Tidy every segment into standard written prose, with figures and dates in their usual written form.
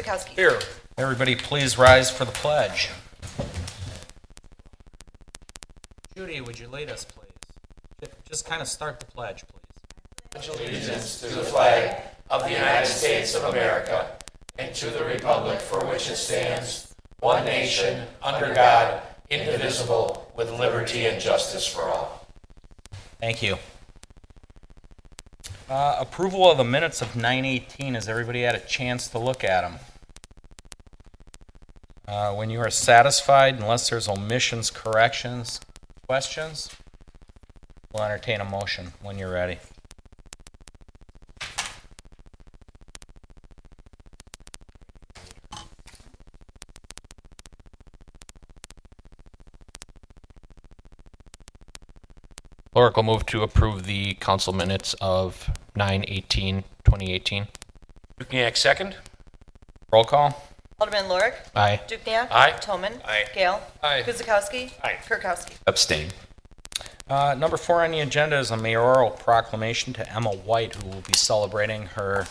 Guzikowski. Here. Everybody please rise for the pledge. Judy, would you lead us, please? Just kind of start the pledge, please. Allegiance to the flag of the United States of America and to the republic for which it stands, one nation, under God, indivisible, with liberty and justice for all. Thank you. Approval of the minutes of 9/18. Has everybody had a chance to look at them? When you are satisfied, unless there's omissions, corrections, questions, we'll entertain a motion when you're ready. Lorick will move to approve the council minutes of 9/18/2018. Dukniak, second. Roll call. Alderman Lorik. Aye. Dukniak. Aye. Toman. Aye. Gale. Aye. Guzikowski. Aye. Kirkowski. Abstain. Number 4 on the agenda is a mayoral proclamation to Emma White, who will be celebrating her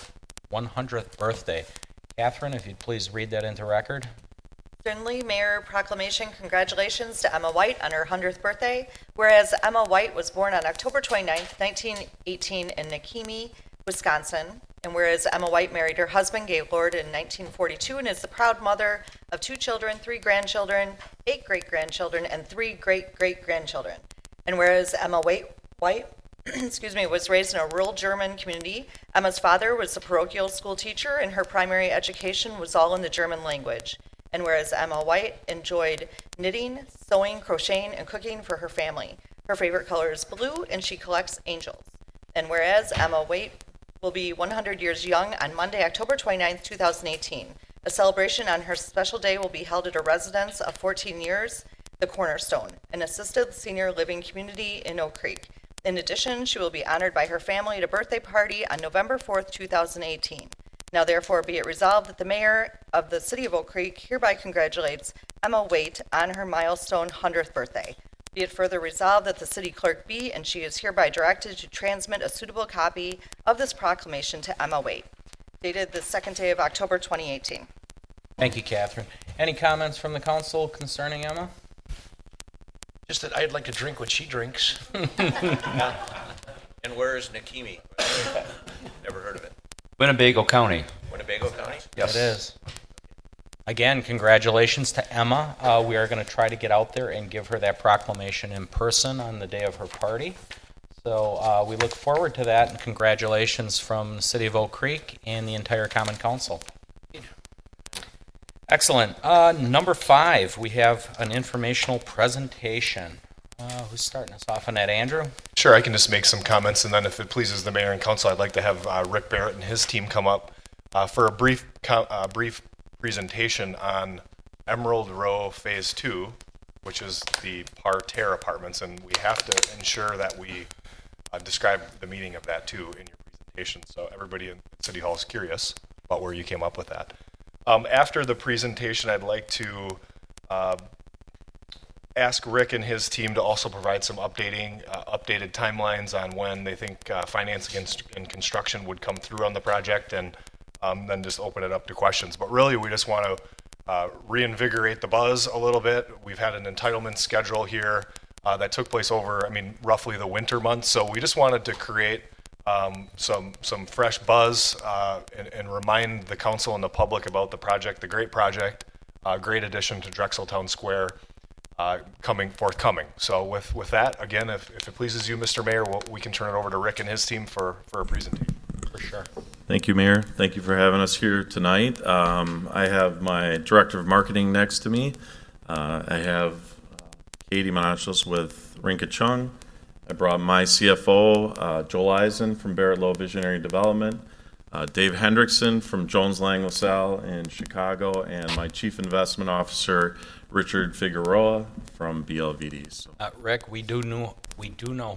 100th birthday. Catherine, if you'd please read that into record. Certainly, Mayor Proclamation, congratulations to Emma White on her 100th birthday. Whereas Emma White was born on October 29th, 1918 in Nakimi, Wisconsin. And whereas Emma White married her husband, Gaylord, in 1942 and is the proud mother of 2 children, 3 grandchildren, 8 great-grandchildren, and 3 great-great-grandchildren. And whereas Emma White was raised in a rural German community, Emma's father was a parochial school teacher, and her primary education was all in the German language. And whereas Emma White enjoyed knitting, sewing, crocheting, and cooking for her family. Her favorite color is blue, and she collects angels. And whereas Emma White will be 100 years young on Monday, October 29th, 2018. A celebration on her special day will be held at a residence of 14 years, the Cornerstone, an assisted senior living community in Oak Creek. In addition, she will be honored by her family at a birthday party on November 4th, 2018. Now therefore be it resolved that the mayor of the city of Oak Creek hereby congratulates Emma White on her milestone 100th birthday. Be it further resolved that the city clerk be, and she is hereby directed to transmit a suitable copy of this proclamation to Emma White. Dated the 2nd day of October 2018. Thank you, Catherine. Any comments from the council concerning Emma? Just that I'd like to drink what she drinks. And where is Nakimi? Never heard of it. Winnebago County. Winnebago County? Yes. It is. Again, congratulations to Emma. We are going to try to get out there and give her that proclamation in person on the day of her party. So we look forward to that, and congratulations from the city of Oak Creek and the entire Common Council. Excellent. Number 5, we have an informational presentation. Who's starting us off on that, Andrew? Sure, I can just make some comments, and then if it pleases the mayor and council, I'd like to have Rick Barrett and his team come up for a brief presentation on Emerald Row Phase 2, which is the Parterre Apartments, and we have to ensure that we describe the meaning of that too in your presentation, so everybody in City Hall is curious about where you came up with that. After the presentation, I'd like to ask Rick and his team to also provide some updated timelines on when they think financing and construction would come through on the project, and then just open it up to questions. But really, we just want to reinvigorate the buzz a little bit. We've had an entitlement schedule here that took place over, roughly the winter months. So we just wanted to create some fresh buzz and remind the council and the public about the project, the great project, great addition to Drexel Town Square, forthcoming. So with that, again, if it pleases you, Mr. Mayor, we can turn it over to Rick and his team for a presentation. For sure. Thank you, Mayor. Thank you for having us here tonight. I have my Director of Marketing next to me. I have Katie Monachos with Rinka Chung. I brought my CFO, Joel Eisen from Barrett Lowe Visionary Development, Dave Hendrickson from Jones Lang LaSalle in Chicago, and my Chief Investment Officer, Richard Figueroa from BLVD. So, Rick, we do know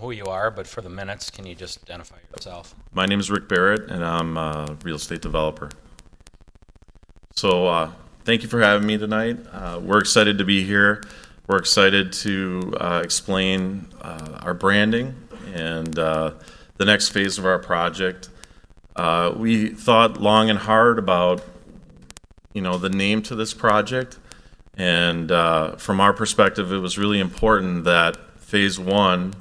who you are, but for the minutes, can you just identify yourself? my name is Rick Barrett, and I'm a real estate developer. So thank you for having me tonight. We're excited to be here. We're excited to explain our branding and the next phase of our project. We thought long and hard about the name to this project. And from our perspective, it was really important that Phase 1,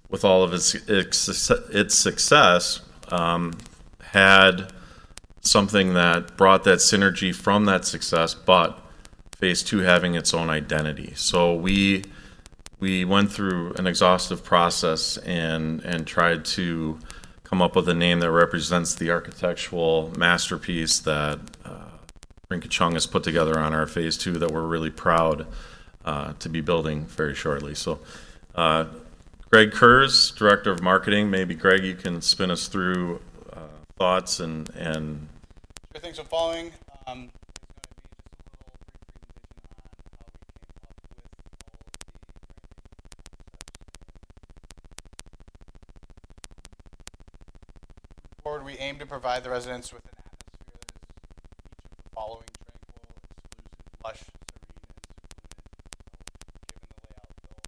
with all of its success, had something that brought that synergy from that success, but Phase 2 having its own identity. So we went through an exhaustive process and tried to come up with a name that represents the architectural masterpiece that Rinka Chung has put together on our Phase 2 that we're really proud to be building very shortly. So Greg Kurz, Director of Marketing, maybe Greg, you can spin us through thoughts and Sure thing. So following is going to be just a little brief presentation on how we came up with all of the. Forward, we aim to provide the residents with an atmosphere that is each of the following: tranquil, exclusive, lush, serene, and secluded. So, given the layout, they'll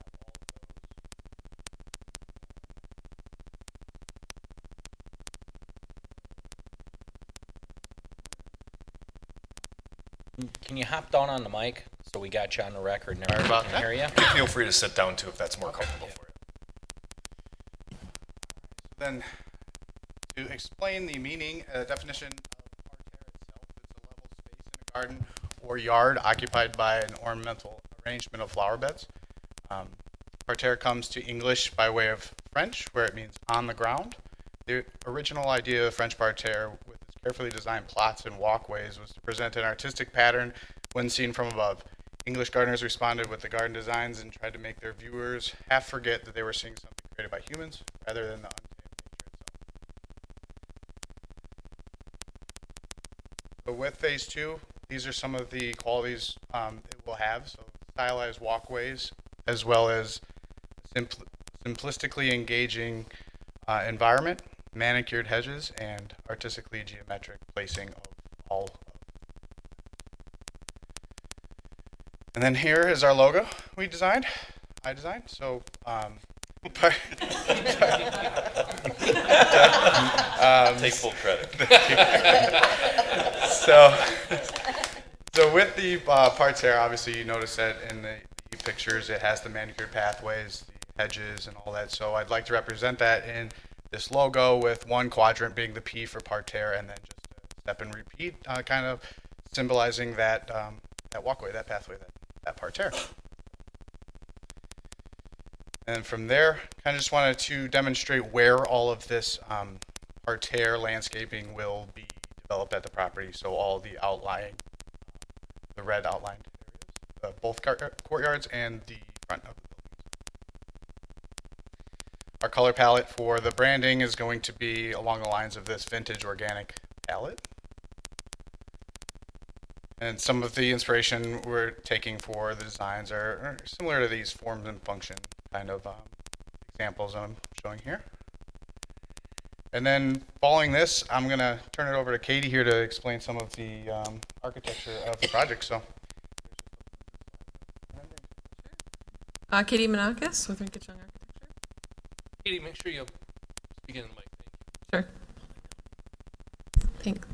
have all of those. Can you hop down on the mic so we got you on the record and everyone about can that. hear you? Feel free to sit down too if that's more comfortable for you. Then, to explain the meaning, definition of parterre itself is a level space in a garden or yard occupied by an ornamental arrangement of flower beds. Parterre comes to English by way of French, where it means on the ground. The original idea of French parterre, with its carefully designed plots and walkways, was to present an artistic pattern when seen from above. English gardeners responded with the garden designs and tried to make their viewers half forget that they were seeing something created by humans rather than the untamed nature itself. So with Phase 2, these are some of the qualities it will have. So stylized walkways, as well as simplistically engaging environment, manicured hedges, and artistically geometric placing of all. And then here is our logo I designed. So, Take full credit. So with the parterre, obviously you notice that in the pictures it has the manicured pathways, the hedges, and all that. So I'd like to represent that in this logo, with one quadrant being the P for parterre, and then just a step and repeat, kind of symbolizing that that walkway, that pathway, that parterre. And from there, kind of just wanted to demonstrate where all of this parterre landscaping will be developed at the property. So all the outlying, the red outlined areas, both courtyards and the front of the buildings. Our color palette for the branding is going to be along the lines of this vintage organic palette. And some of the inspiration we're taking for the designs are similar to these forms and function kind of examples I'm showing here. And then following this, I'm going to turn it over to Katie here to explain some of the architecture of the project. So, Katie Menakis with Rinka Chung Architecture. Katie, make sure you speak in the mic. Sure. Thanks.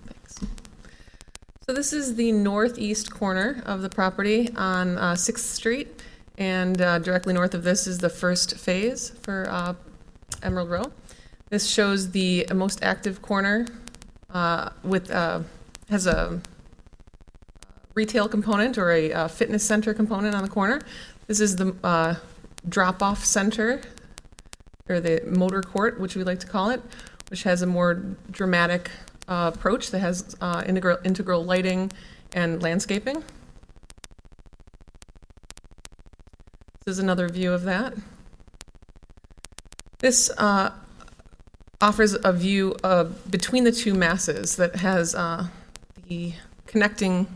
So this is the northeast corner of the property on 6th Street, and directly north of this is the first phase for Emerald Row. This shows the most active corner with has a retail component or a fitness center component on the corner. This is the drop-off center, or the motor court, which we like to call it, which has a more dramatic approach that has integral lighting and landscaping. This is another view of that. This offers a view between the two masses that has the connecting,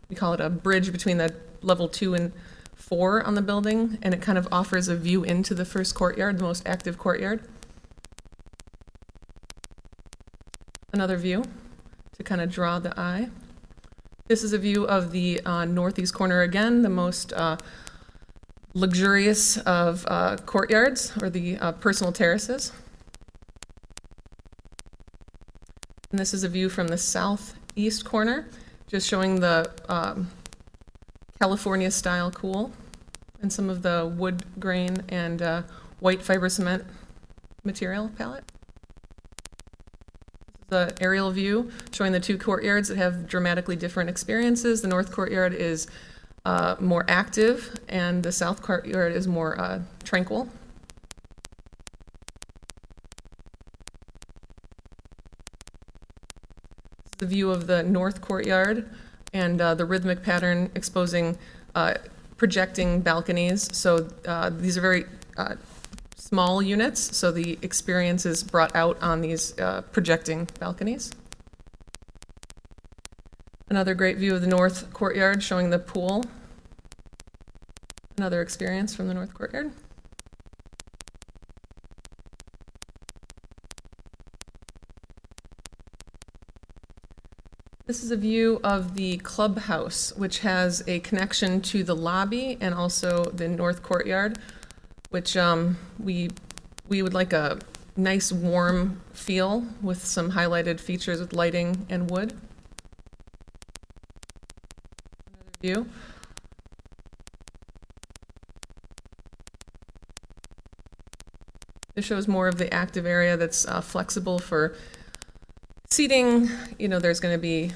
we call it a bridge between the level 2 and 4 on the building, and it kind of offers a view into the first courtyard, the most active courtyard. Another view to kind of draw the eye. This is a view of the northeast corner again, the most luxurious of courtyards, or the personal terraces. And this is a view from the south southeast corner, just showing the California-style cool and some of the wood grain and white fiber cement material palette. This is an aerial view showing the two courtyards that have dramatically different experiences. The north courtyard is more active, and the south courtyard is more tranquil. This is the view of the north courtyard and the rhythmic pattern exposing projecting balconies. So these are very small units, so the experience is brought out on these projecting balconies. Another great view of the north courtyard showing the pool. Another experience from the north courtyard. This is a view of the clubhouse, which has a connection to the lobby and also the north courtyard, which we would like a nice warm feel with some highlighted features with lighting and wood. Another view. This shows more of the active area that's flexible for seating. You know, there's going to be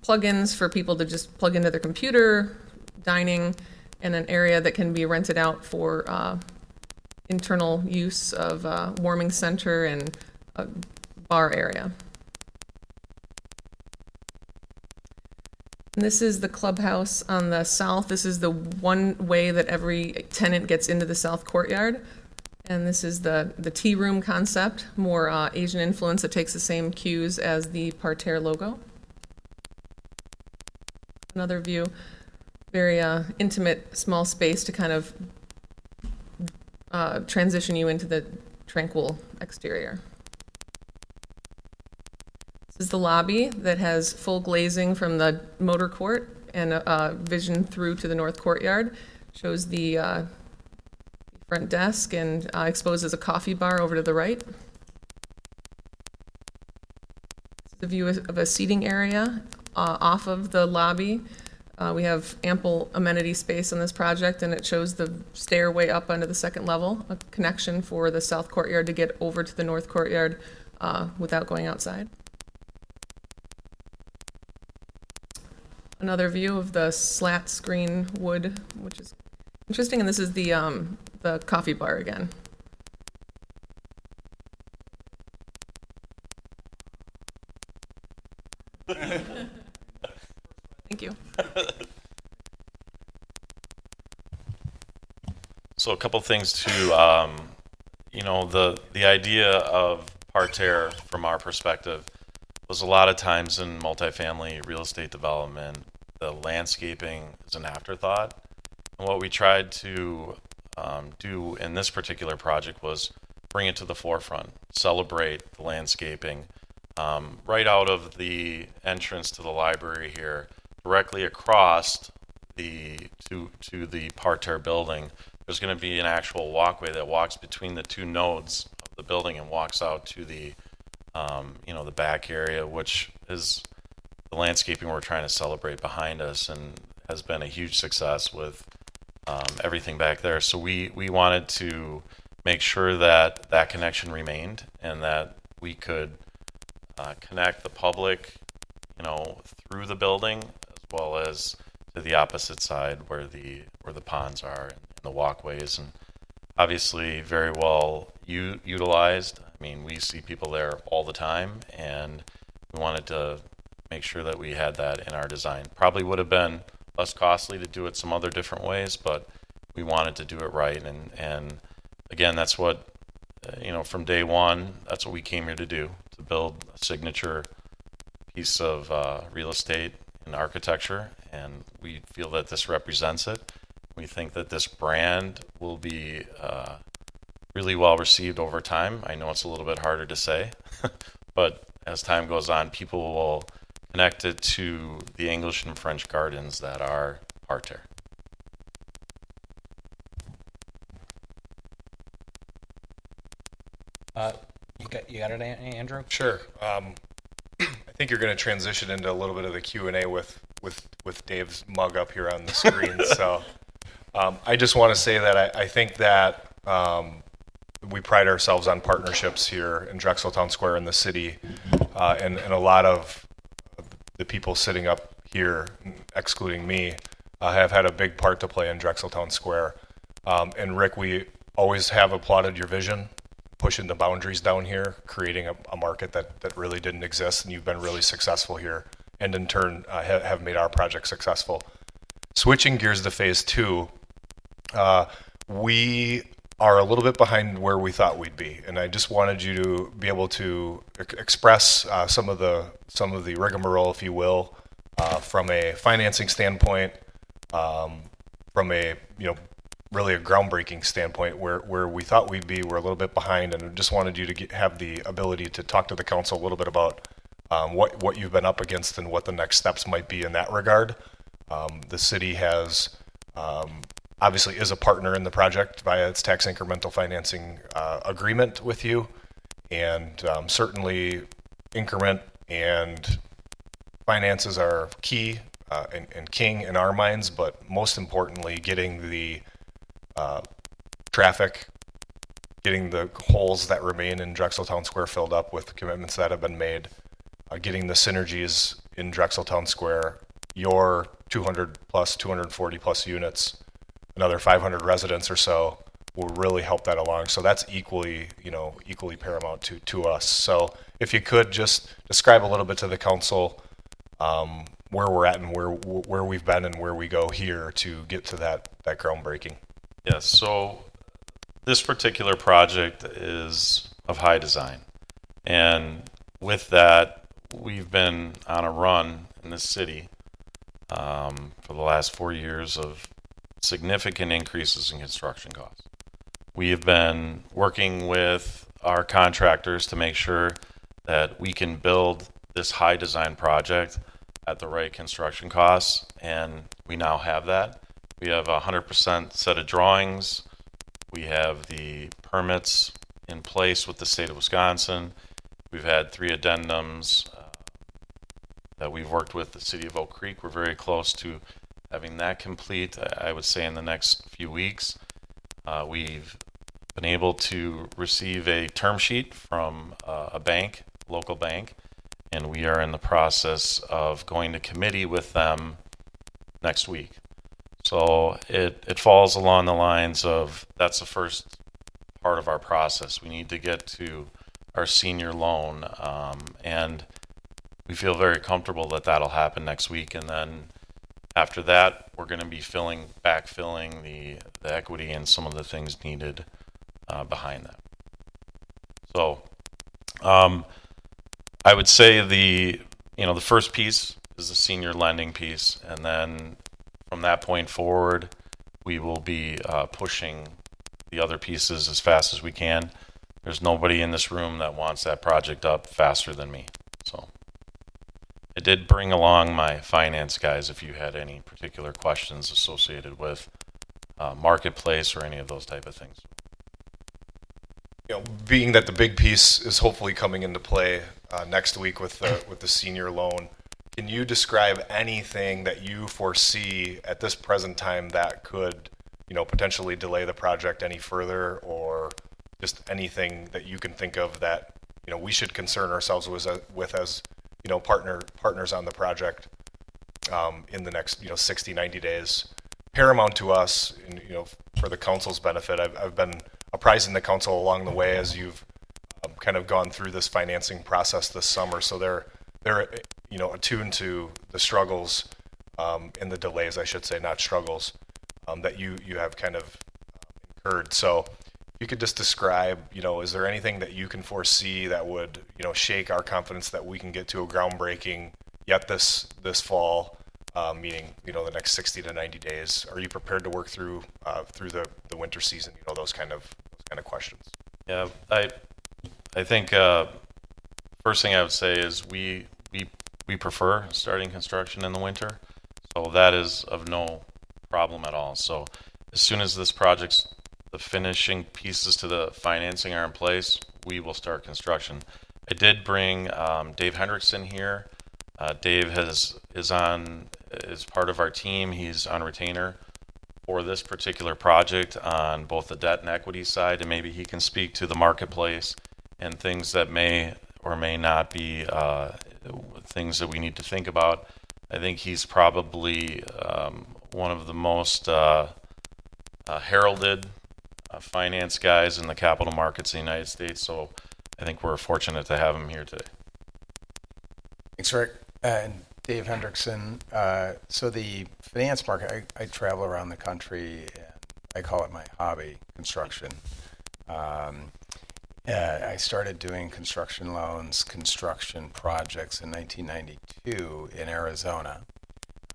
plugins for people to just plug into their computer, dining, and an area that can be rented out for internal use of warming center and a bar area. And this is the clubhouse on the south. This is the one way that every tenant gets into the south courtyard. And this is the tea room concept, more Asian influence that takes the same cues as the parterre logo. Another view, very intimate, small space to kind of transition you into the tranquil exterior. This is the lobby that has full glazing from the motor court and vision through to the north courtyard. Shows the front desk and exposes a coffee bar over to the right. This is a view of a seating area off of the lobby. We have ample amenity space on this project, and it shows the stairway up onto the second level, a connection for the south courtyard to get over to the north courtyard without going outside. Another view of the slat screen wood, which is interesting, and this is the coffee bar again. Thank you. So a couple things to, you know, the idea of parterre from our perspective was a lot of times in multifamily real estate development, the landscaping is an afterthought. And what we tried to do in this particular project was bring it to the forefront, celebrate the landscaping. Right out of the entrance to the library here, directly across to the parterre building, there's going to be an actual walkway that walks between the two nodes of the building and walks out to the you know, the back area, which is the landscaping we're trying to celebrate behind us, and has been a huge success with everything back there. So we wanted to make sure that that connection remained and that we could connect the public, you know, through the building as well as to the opposite side where the ponds are and the walkways, and obviously very well utilized. I mean, we see people there all the time, and we wanted to make sure that we had that in our design. Probably would have been less costly to do it some other different ways, but we wanted to do it right. And again, that's what, you know, from day one, that's what we came here to do, to build a signature piece of real estate and architecture. And we feel that this represents it. We think that this brand will be really well received over time. I know it's a little bit harder to say, but as time goes on, people will connect it to the English and French gardens that are parterre. You got it, Andrew? Sure. I think you're going to transition into a little bit of the Q&A with Dave's mug up here on the screen. So I just want to say that I think that we pride ourselves on partnerships here in Drexel Town Square in the city, and a lot of the people sitting up here, excluding me, have had a big part to play in Drexel Town Square. And Rick, we always have applauded your vision, pushing the boundaries down here, creating a market that really didn't exist, and you've been really successful here, and in turn have made our project successful. Switching gears to phase 2, we are a little bit behind where we thought we'd be, and I just wanted you to be able to express some of the rigmarole, if you will, from a financing standpoint, from a really a groundbreaking standpoint, where we thought we'd be. We're a little bit behind, and I just wanted you to have the ability to talk to the council a little bit about what you've been up against and what the next steps might be in that regard. The city has obviously is a partner in the project via its tax incremental financing agreement with you, and certainly increment and finances are key and king in our minds, but most importantly, getting the traffic, getting the holes that remain in Drexel Town Square filled up with commitments that have been made, getting the synergies in Drexel Town Square, your 200 plus, 240 plus units, another 500 residents or so will really help that along. So that's equally paramount to us. So if you could just describe a little bit to the council where we're at and where we've been and where we go here to get to that groundbreaking. Yes, so this particular project is of high design. And with that, we've been on a run in this city for the last 4 years of significant increases in construction costs. We have been working with our contractors to make sure that we can build this high design project at the right construction costs, and we now have that. We have a 100% set of drawings. We have the permits in place with the state of Wisconsin. We've had 3 addendums that we've worked with the city of Oak Creek. We're very close to having that complete, I would say, in the next few weeks. We've been able to receive a term sheet from a bank, local bank, and we are in the process of going to committee with them next week. So it falls along the lines of that's the first part of our process. We need to get to our senior loan, and we feel very comfortable that that'll happen next week. And then after that, we're going to be backfilling the equity and some of the things needed behind that. So I would say the first piece is the senior lending piece, and then from that point forward, we will be pushing the other pieces as fast as we can. There's nobody in this room that wants that project up faster than me. So I did bring along my finance guys if you had any particular questions associated with marketplace or any of those type of things. Being that the big piece is hopefully coming into play next week with the senior loan, can you describe anything that you foresee at this present time that could, potentially delay the project any further, or just anything that you can think of that, we should concern ourselves with as, partners on the project in the next, 60, 90 days? Paramount to us, for the council's benefit, I've been apprising the council along the way as you've kind of gone through this financing process this summer. So they're attuned to the struggles and the delays, I should say, not struggles, that you have kind of incurred. So if you could just describe, is there anything that you can foresee that would, shake our confidence that we can get to a groundbreaking yet this fall, meaning, the next 60 to 90 days? Are you prepared to work through the winter season? Those kind of questions. Yeah, I think first thing I would say is we prefer starting construction in the winter, so that is of no problem at all. So as soon as this project's, the finishing pieces to the financing are in place, we will start construction. I did bring Dave Hendrickson here. Dave is part of our team. He's on retainer for this particular project on both the debt and equity side, and maybe he can speak to the marketplace and things that may or may not be things that we need to think about. I think he's probably one of the most heralded finance guys in the capital markets in the United States, so I think we're fortunate to have him here today. Thanks, Rick. And Dave Hendrickson. So the finance market, I travel around the country, and I call it my hobby, construction. I started doing construction loans, construction projects in 1992 in Arizona.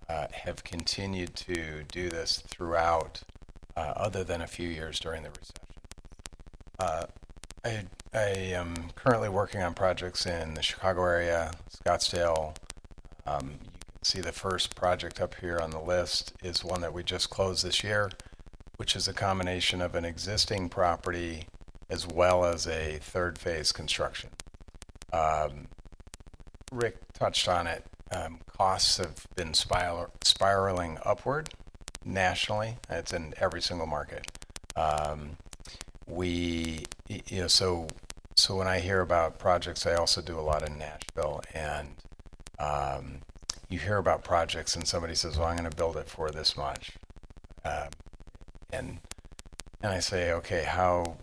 Have continued to do this throughout, other than a few years during the recession. I am currently working on projects in the Chicago area, Scottsdale. You can see the first project up here on the list is one that we just closed this year, which is a combination of an existing property as well as a third phase construction. Rick touched on it. Costs have been spiraling upward nationally. It's in every single market. So when I hear about projects, I also do a lot in Nashville, and you hear about projects and somebody says, well, I'm going to build it for this much. And I say, okay, how,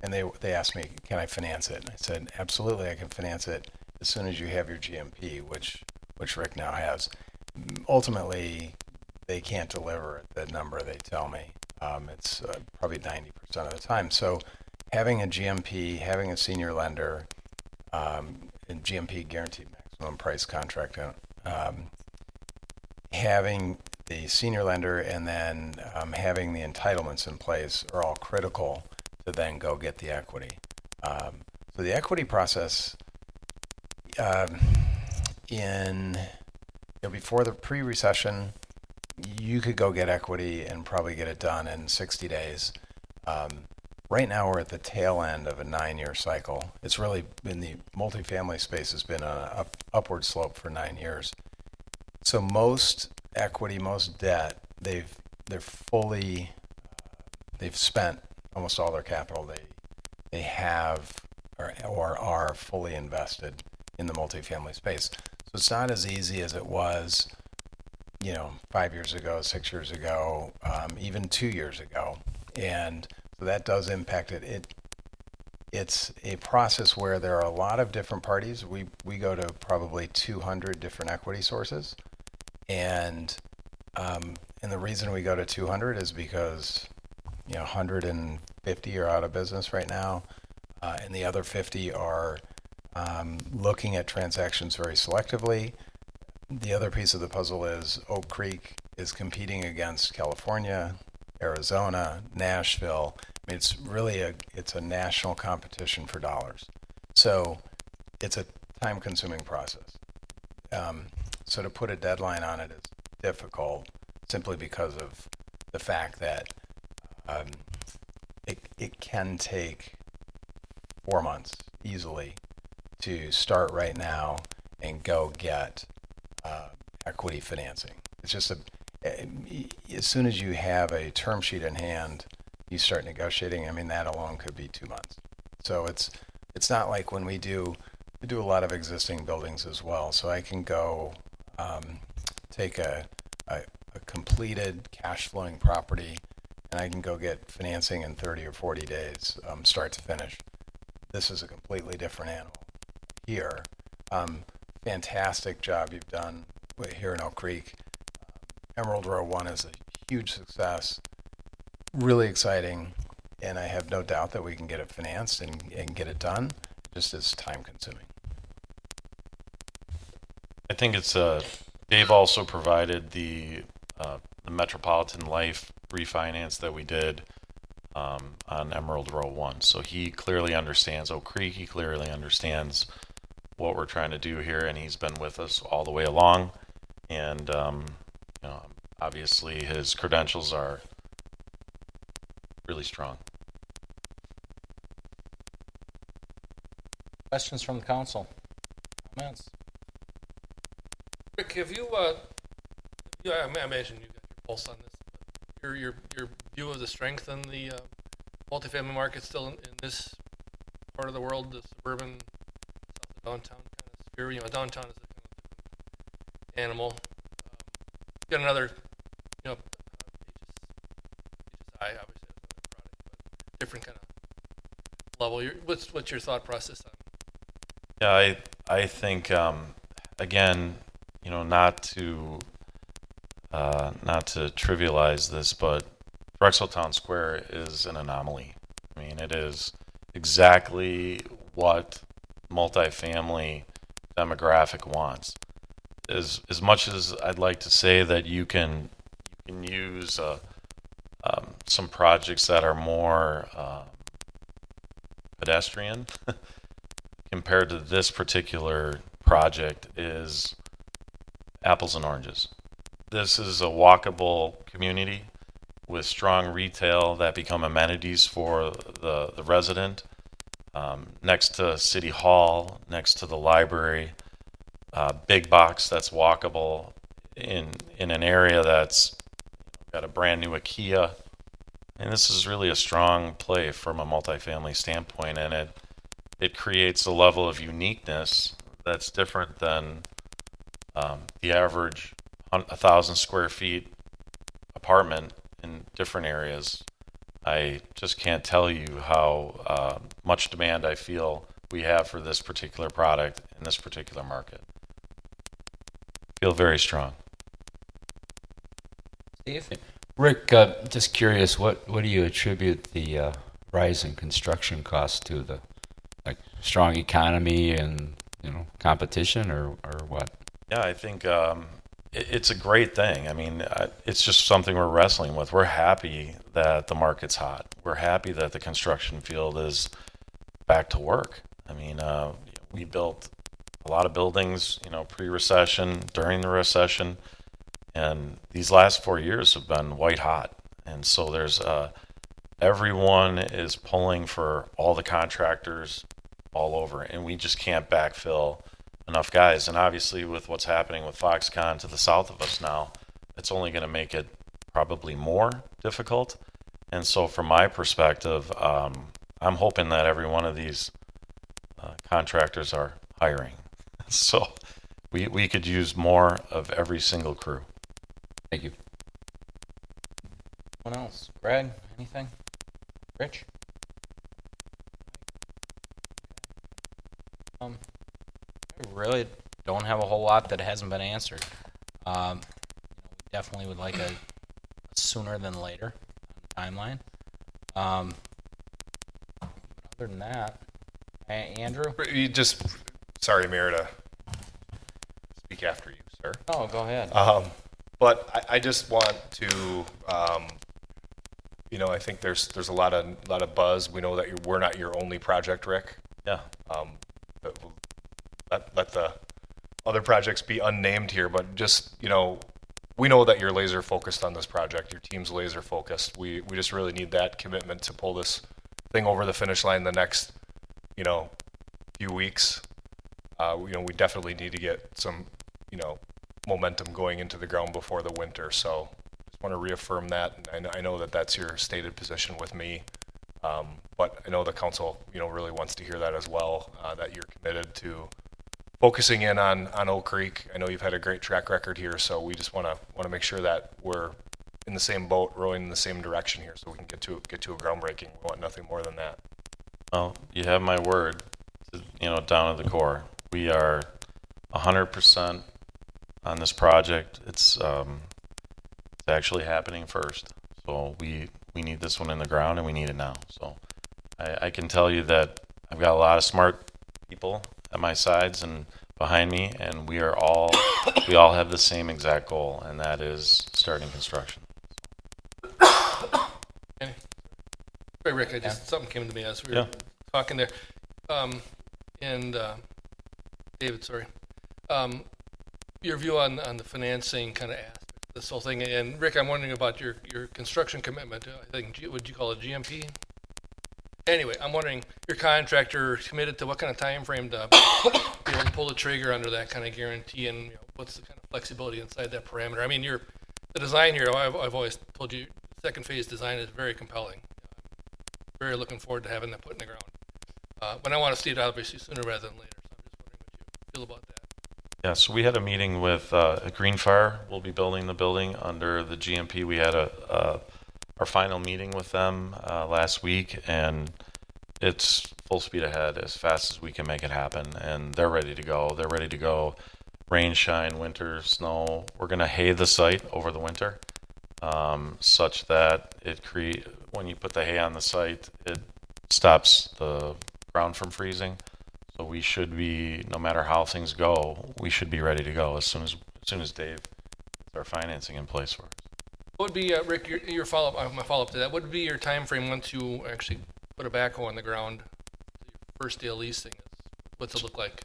and they ask me, can I finance it? And I said, absolutely, I can finance it as soon as you have your GMP, which Rick now has. Ultimately, they can't deliver the number they tell me. It's probably 90% of the time. So having a GMP, having a senior lender, and GMP, guaranteed maximum price contract, having the senior lender and then having the entitlements in place are all critical to then go get the equity. So the equity process before the pre-recession, you could go get equity and probably get it done in 60 days. Right now, we're at the tail end of a 9-year cycle. It's really been the multifamily space has been on an upward slope for 9 years. So most equity, most debt, they've spent almost all their capital they have or are fully invested in the multifamily space. So it's not as easy as it was, 5 years ago, 6 years ago, even 2 years ago. And so that does impact it. It's a process where there are a lot of different parties. We go to probably 200 different equity sources. And the reason we go to 200 is because 150 are out of business right now, and the other 50 are looking at transactions very selectively. The other piece of the puzzle is Oak Creek is competing against California, Arizona, Nashville. I mean, it's a national competition for dollars. So it's a time-consuming process. So to put a deadline on it is difficult simply because of the fact that it can take 4 months easily to start right now and go get equity financing. It's just as soon as you have a term sheet in hand, you start negotiating. I mean, that alone could be 2 months. So it's not like when we do a lot of existing buildings as well. So I can go take a completed cash flowing property and I can go get financing in 30 or 40 days, start to finish. This is a completely different animal here. Fantastic job you've done here in Oak Creek. Emerald Row 1 is a huge success, really exciting, and I have no doubt that we can get it financed and get it done, just as time consuming. I think it's Dave also provided the Metropolitan Life refinance that we did on Emerald Row 1. So he clearly understands Oak Creek. He clearly understands what we're trying to do here, and he's been with us all the way along. And obviously his credentials are really strong. Questions from the council? Comments? Rick, have you, I imagine you got your pulse on this. Your view of the strength in the multifamily market still in this part of the world, the suburban, south of downtown kind of sphere. You know, downtown is a kind of animal. Got another, you know, HSI obviously has another product, but different kind of level. What's your thought process on? Yeah, I think again, you know, not to trivialize this, but Drexel Town Square is an anomaly. I mean, it is exactly what multifamily demographic wants. As much as I'd like to say that you can use some projects that are more pedestrian compared to this particular project is apples and oranges. This is a walkable community with strong retail that become amenities for the resident, next to City Hall, next to the library, big box that's walkable in an area that's got a brand new IKEA. And this is really a strong play from a multifamily standpoint, and it creates a level of uniqueness that's different than the average 1,000 square feet apartment in different areas. I just can't tell you how much demand I feel we have for this particular product in this particular market. Feel very strong. Steve? Rick, just curious, what do you attribute the rise in construction costs to? The strong economy and competition, or what? Yeah, I think it's a great thing. I mean, it's just something we're wrestling with. We're happy that the market's hot. We're happy that the construction field is back to work. I mean, we built a lot of buildings, pre-recession, during the recession, and these last 4 years have been white hot. And so there's everyone is pulling for all the contractors all over, and we just can't backfill enough guys. And obviously with what's happening with Foxconn to the south of us now, it's only going to make it probably more difficult. And so from my perspective, I'm hoping that every one of these contractors are hiring. So we could use more of every single crew. Thank you. Anyone else? Greg, anything? Rich? I really don't have a whole lot that hasn't been answered. We definitely would like a sooner than later timeline. Other than that, Andrew? Sorry, Mayor, to speak after you, sir. Oh, go ahead. But I just want to, I think there's a lot of buzz. We know that we're not your only project, Rick. Yeah. Let the other projects be unnamed here, but just, we know that you're laser focused on this project. Your team's laser focused. We just really need that commitment to pull this thing over the finish line the next, few weeks. We definitely need to get some, momentum going into the ground before the winter. So just want to reaffirm that. And I know that that's your stated position with me. But I know the council, really wants to hear that as well, that you're committed to focusing in on Oak Creek. I know you've had a great track record here, so we just want to make sure that we're in the same boat, rowing in the same direction here, so we can get to a groundbreaking. We want nothing more than that. Well, you have my word, down to the core. We are 100% on this project. It's actually happening first. So we need this one in the ground, and we need it now. So I can tell you that I've got a lot of smart people at my sides and behind me, and we all have the same exact goal, and that is starting construction. Hey, Rick, something came to me as we were talking there. David, sorry. Your view on the financing kind of aspect of this whole thing. And Rick, I'm wondering about your construction commitment. I think, would you call it GMP? Anyway, I'm wondering, your contractor committed to what kind of time frame to be able to pull the trigger under that kind of guarantee, and what's the kind of flexibility inside that parameter? I mean, the design here, I've always told you, second phase design is very compelling. Very looking forward to having that put in the ground. But I want to see it obviously sooner rather than later. So I'm just wondering what you feel about that. Yeah, so we had a meeting with Greenfire. We'll be building the building under the GMP. We had our final meeting with them last week, and it's full speed ahead as fast as we can make it happen. And they're ready to go. They're ready to go. Rain, shine, winter, snow. We're going to hay the site over the winter, such that when you put the hay on the site, it stops the ground from freezing. So we should be, no matter how things go, we should be ready to go as soon as Dave gets our financing in place for us. What would be, Rick, your follow-up, my follow-up to that, what would be your time frame once you actually put a backhoe on the ground, your first day of leasing? What's it look like?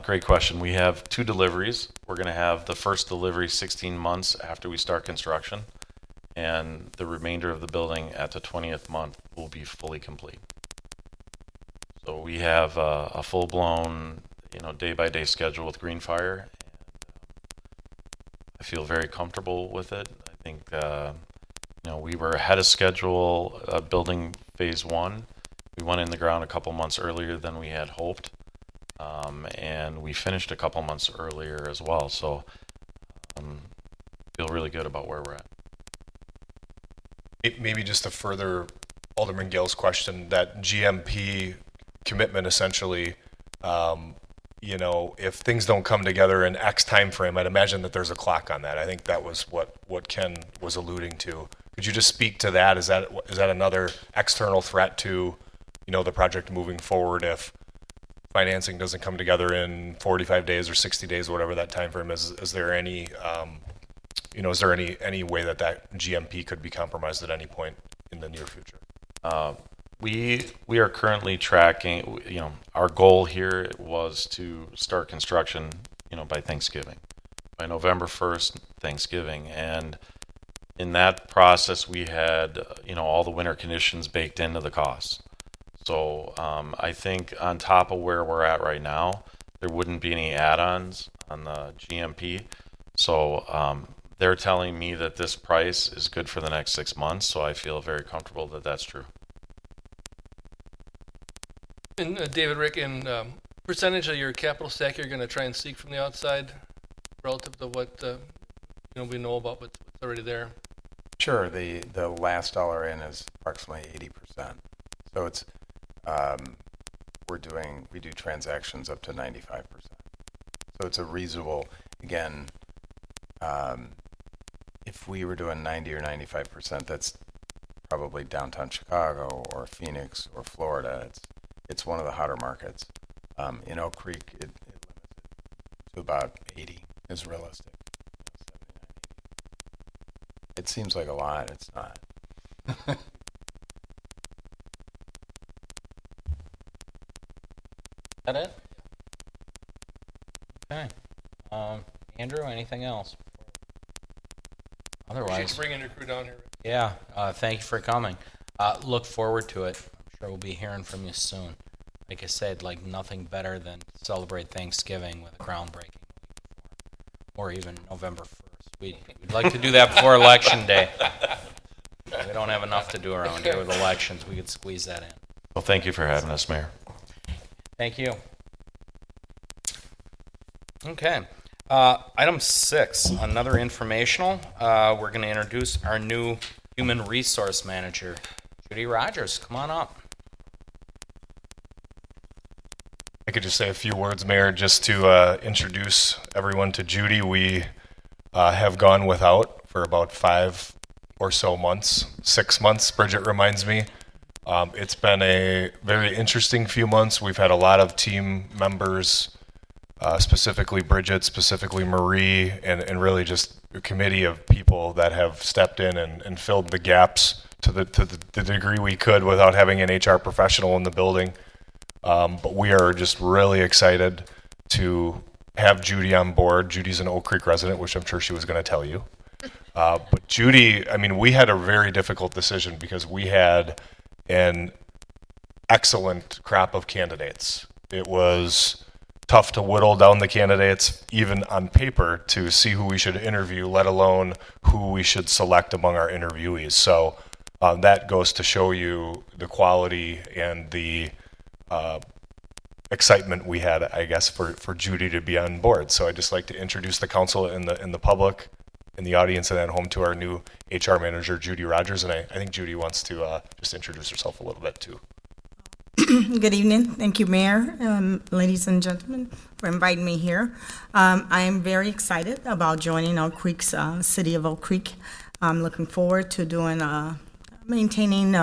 Great question. We have 2 deliveries. We're going to have the first delivery 16 months after we start construction, and the remainder of the building at the 20th month will be fully complete. So we have a full-blown, day-by-day schedule with Greenfire, and I feel very comfortable with it. I think, we were ahead of schedule building phase 1. We went in the ground a couple months earlier than we had hoped, and we finished a couple months earlier as well. So feel really good about where we're at. Maybe just to further Alderman Gale's question, that GMP commitment essentially, if things don't come together in X time frame, I'd imagine that there's a clock on that. I think that was what Ken was alluding to. Could you just speak to that? Is that another external threat to, the project moving forward if financing doesn't come together in 45 days or 60 days, whatever that time frame is? Is there any, is there any way that GMP could be compromised at any point in the near future? We are currently tracking, our goal here was to start construction, by Thanksgiving, by November 1st, Thanksgiving. And in that process, we had, all the winter conditions baked into the costs. So I think on top of where we're at right now, there wouldn't be any add-ons on the GMP. So they're telling me that this price is good for the next 6 months. So I feel very comfortable that that's true. And David, Rick, and percentage of your capital stack you're going to try and seek from the outside relative to what we know about what's already there? Sure. The last dollar in is approximately 80%. So it's we do transactions up to 95%. So it's a reasonable, again, if we were doing 90 or 95%, that's probably downtown Chicago or Phoenix or Florida. It's one of the hotter markets. In Oak Creek, it limits it to about 80 is realistic. 79, 80. It seems like a lot. It's not. That it? Okay. Andrew, anything else? Appreciate Otherwise, you bringing your crew down here, Rick. yeah, thank you for coming. Look forward to it. I'm sure we'll be hearing from you soon. Like I said, nothing better than to celebrate Thanksgiving with a groundbreaking or even November 1st. We'd like to do that before Election Day. We don't have enough to do around here with elections. We could squeeze that in. Well, thank you for having us, Mayor. Thank you. Okay. Item 6, another informational. We're going to introduce our new Human Resource Manager, Judy Rogers. Come on up. I could just say a few words, Mayor, just to introduce everyone to Judy. We have gone without for about 5 or so months, 6 months, Bridget reminds me. It's been a very interesting few months. We've had a lot of team members, specifically Bridget, specifically Marie, and really just a committee of people that have stepped in and filled the gaps to the degree we could without having an HR professional in the building. But we are just really excited to have Judy on board. Judy's an Oak Creek resident, which I'm sure she was going to tell you. But Judy, we had a very difficult decision because we had an excellent crop of candidates. It was tough to whittle down the candidates, even on paper, to see who we should interview, let alone who we should select among our interviewees. So that goes to show you the quality and the excitement we had, I guess, for Judy to be on board. So I'd just like to introduce the council and the public, in the audience and at home, to our new HR manager, Judy Rogers. And I think Judy wants to just introduce herself a little bit too. Good evening. Thank you, Mayor, ladies and gentlemen, for inviting me here. I am very excited about joining Oak Creek's City of Oak Creek. I'm looking forward to maintaining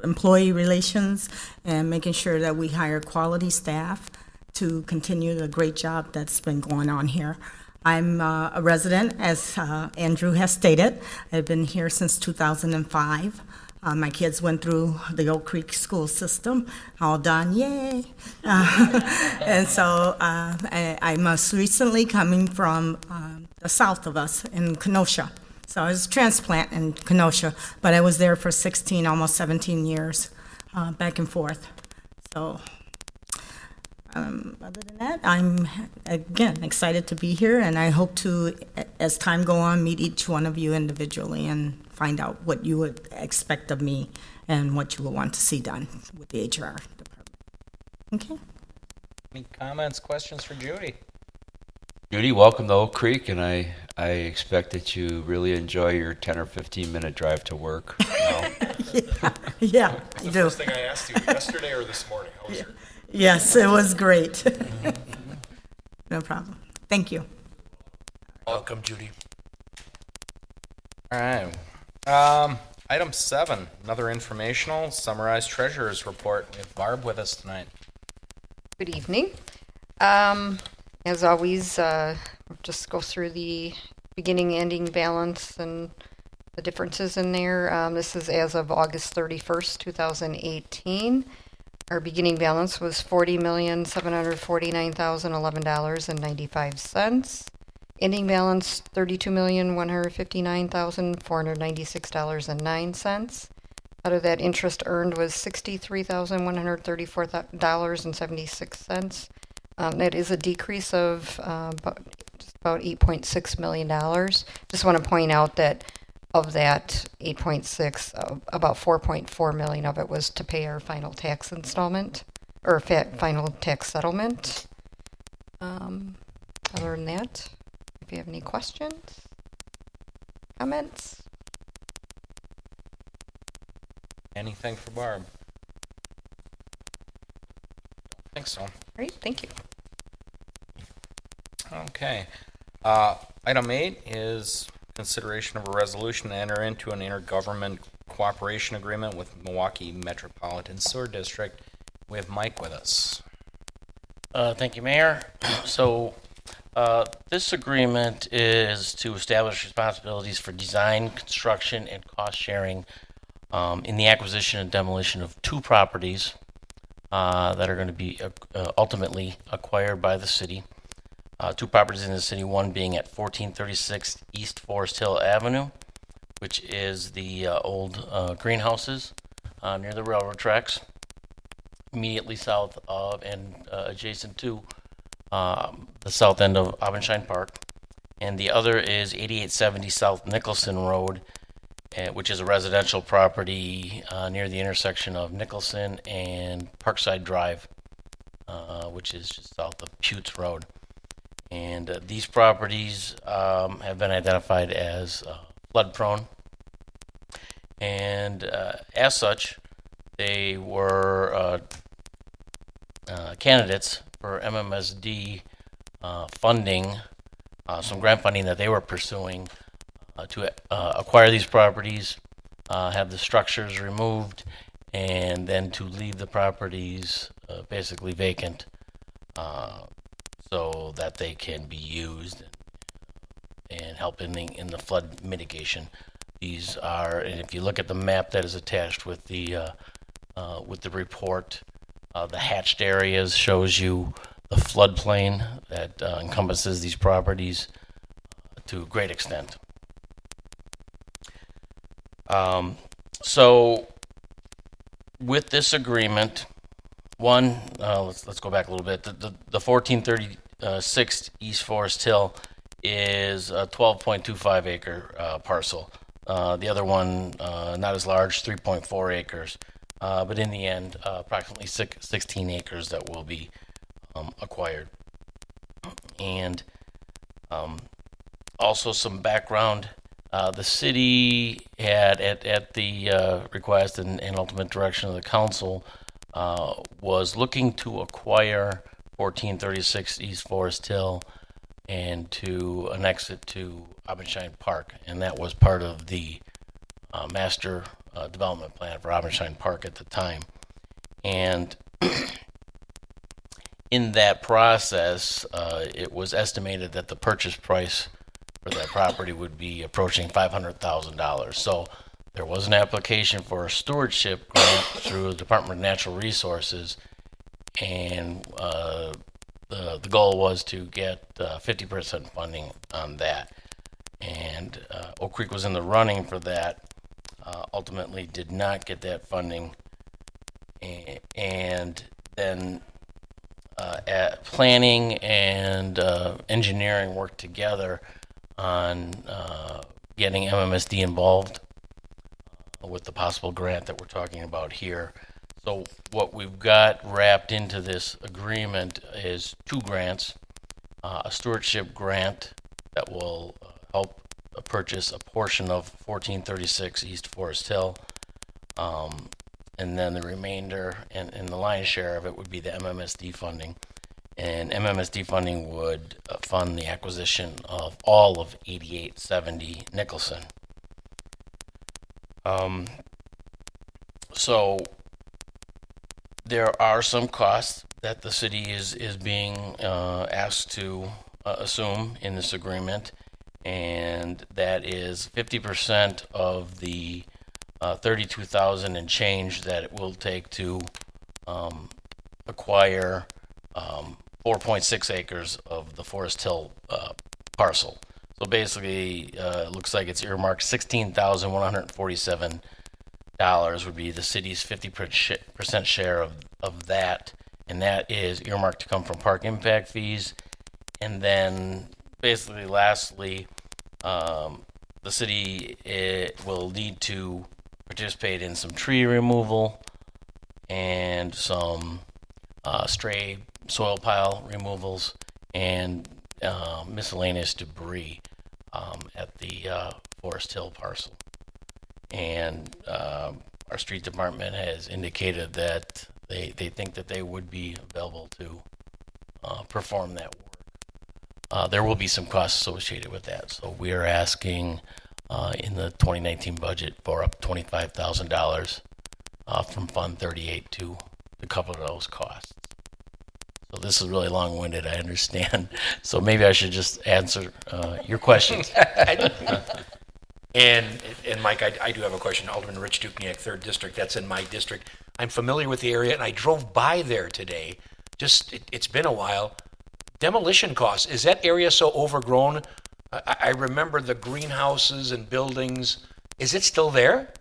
employee relations and making sure that we hire quality staff to continue the great job that's been going on here. I'm a resident, as Andrew has stated. I've been here since 2005. My kids went through the Oak Creek school system, all done, yay. And so I'm most recently coming from the south of us in Kenosha. So I was a transplant in Kenosha, but I was there for 16, almost 17 years, back and forth. So other than that, I'm, again, excited to be here, and I hope to, as time go on, meet each one of you individually and find out what you would expect of me and what you would want to see done with the HR department. Okay? Any comments, questions for Judy? Judy, welcome to Oak Creek, and I expect that you really enjoy your 10 or 15-minute drive to work. Yeah, I do. The first thing I asked you, yesterday or this morning? How was your... Yes, it was great. No problem. Thank you. Welcome, Judy. All right. Item 7, another informational summarized treasurer's report. We have Barb with us tonight. Good evening. As always, just go through the beginning ending balance and the differences in there. This is as of August 31st, 2018. Our beginning balance was $40,749,011.95. Ending balance $32,159,496.09. Out of that, interest earned was $63,134.76. That is a decrease of about $8.6 million. Just want to point out that of that 8.6, about 4.4 million of it was to pay our final tax installment, or final tax settlement. Other than that, if you have any questions, comments? Anything for Barb? I think so. Great, thank you. Okay. Item 8 is consideration of a resolution to enter into an intergovernment cooperation agreement with Milwaukee Metropolitan Sewer District. We have Mike with us. Thank you, Mayor. So this agreement is to establish responsibilities for design, construction, and cost sharing in the acquisition and demolition of 2 properties that are going to be ultimately acquired by the city. 2 properties in the city, one being at 1436 East Forest Hill Avenue, which is the old greenhouses near the railroad tracks, immediately south of and adjacent to the south end of Abenschein Park. And the other is 8870 South Nicholson Road, which is a residential property near the intersection of Nicholson and Parkside Drive, which is just south of Putes Road. And these properties have been identified as flood prone. And as such, they were candidates for MMSD funding, some grant funding that they were pursuing to acquire these properties, have the structures removed, and then to leave the properties basically vacant so that they can be used and help in the flood mitigation. These are, and if you look at the map that is attached with the report, the hatched areas shows you the floodplain that encompasses these properties to a great extent. So with this agreement, one, let's go back a little bit. The 1436 East Forest Hill is a 12.25 acre parcel. The other one, not as large, 3.4 acres. But in the end, approximately 16 acres that will be acquired. And also some background. The city had, at the request and ultimate direction of the council, was looking to acquire 1436 East Forest Hill and to annex it to Abendschein Park. And that was part of the master development plan for Abendschein Park at the time. And in that process, it was estimated that the purchase price for that property would be approaching $500,000. So there was an application for a stewardship grant through the Department of Natural Resources, and the goal was to get 50% funding on that. And Oak Creek was in the running for that, ultimately did not get that funding, and then at planning and engineering worked together on getting MMSD involved with the possible grant that we're talking about here. So what we've got wrapped into this agreement is two grants, a stewardship grant that will help purchase a portion of 1436 East Forest Hill, and then the remainder and the lion's share of it would be the MMSD funding. And MMSD funding would fund the acquisition of all of 8870 Nicholson. So there are some costs that the city is being asked to assume in this agreement, and that is 50% of the 32,000 and change that it will take to acquire 4.6 acres of the Forest Hill parcel. So basically, it looks like it's earmarked $16,147 would be the city's 50% share of that, and that is earmarked to come from park impact fees. And then basically, lastly, the city will need to participate in some tree removal and some stray soil pile removals and miscellaneous debris at the Forest Hill parcel. And our street department has indicated that they think that they would be available to perform that work. There will be some costs associated with that. So we are asking in the 2019 budget for up $25,000 from Fund 38 to cover those costs. So this is really long-winded, I understand. So maybe I should just answer your questions. And Mike, I do have a question. Alderman Rich Dukniak, 3rd District. That's in my district. I'm familiar with the area, and I drove by there today. It's been a while. Demolition costs. Is that area so overgrown? I remember the greenhouses and buildings. Is it still there?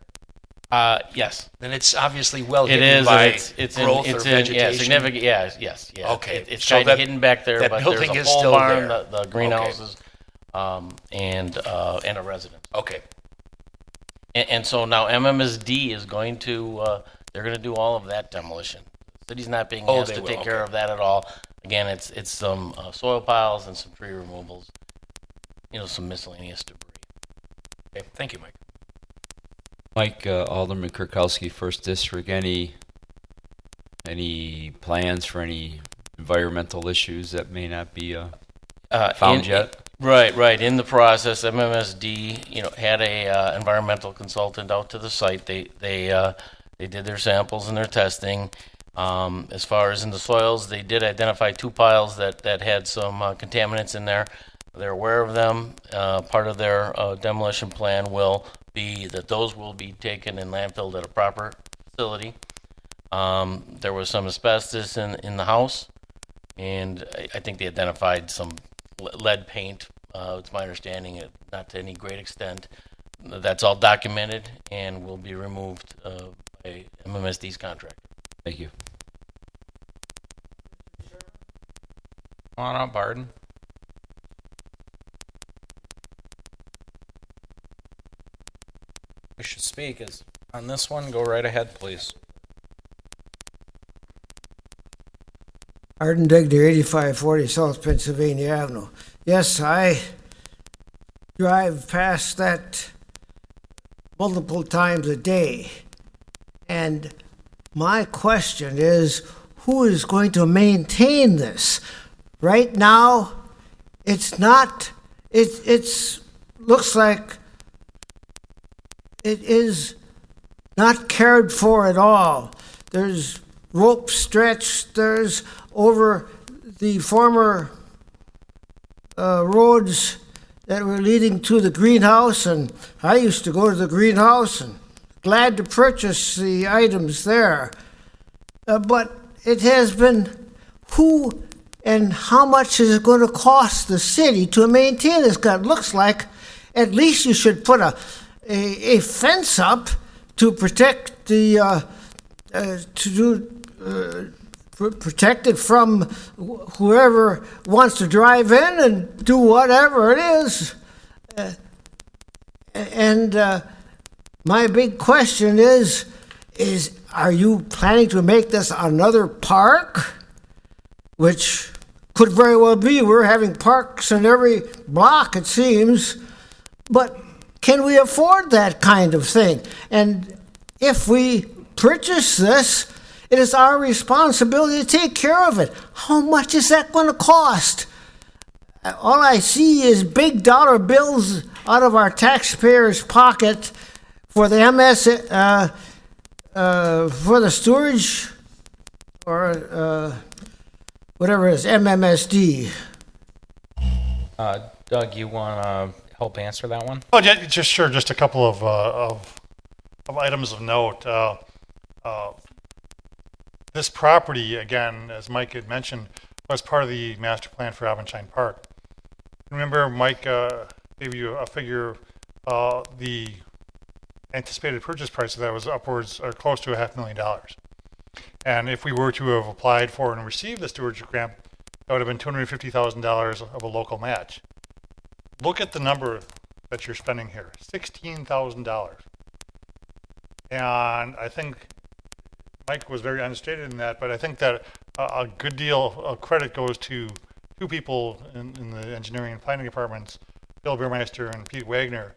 Yes. Then it's obviously well it hidden is, by it's growth in, or it's vegetation. In, significant. Yes. Okay. It's So kind of that- hidden back there, that but building there's a is pole still barn, there. the greenhouses, and a residence. Okay. And so now MMSD is going to, they're going to do all of that demolition. The city's not being asked they to will, take okay. care of that at all. Again, it's some soil piles and some tree removals, some miscellaneous debris. Okay. Thank you, Mike. Mike, Alderman Kirkowski, 1st District, any plans for any environmental issues that may not be found yet? Right. In the process, MMSD, had a environmental consultant out to the site. They did their samples and their testing. As far as in the soils, they did identify 2 piles that had some contaminants in there. They're aware of them. Part of their demolition plan will be that those will be taken and landfilled at a proper facility. There was some asbestos in the house, and I think they identified some lead paint. It's my understanding, not to any great extent. That's all documented and will be removed by by MMSD's contractor. Thank you. Come on up, Barden. You should speak is on this one. Go right ahead, please. Arden Degner, 8540 South Pennsylvania Avenue. Yes, I drive past that multiple times a day. And my question is, who is going to maintain this? Right now, it's not, it's looks like it is not cared for at all. There's rope stretched, there's over the former roads that were leading to the greenhouse, and I used to go to the greenhouse and glad to purchase the items there. But it has been, who and how much is it going to cost the city to maintain this? It looks like at least you should put a fence up to protect the protect it from whoever wants to drive in and do whatever it is. My big question is are you planning to make this another park? Which could very well be. We're having parks in every block, it seems. But can we afford that kind of thing? And if we purchase this, it is our responsibility to take care of it. How much is that going to cost? All I see is big dollar bills out of our taxpayers' pocket for the for the storage, or whatever it is, MMSD. Doug, you want to help answer that one? Oh, just sure. Just a couple of items of note. This property, again, as Mike had mentioned, was part of the master plan for Avonshine Park. Remember, Mike gave you a figure. The anticipated purchase price of that was upwards or close to $500,000. And if we were to have applied for and received the stewardship grant, that would have been $250,000 of a local match. Look at the number that you're spending here, $16,000. And I think Mike was very understated in that, but I think that a good deal of credit goes to two people in the engineering and planning departments, Bill Burmeister and Pete Wagner,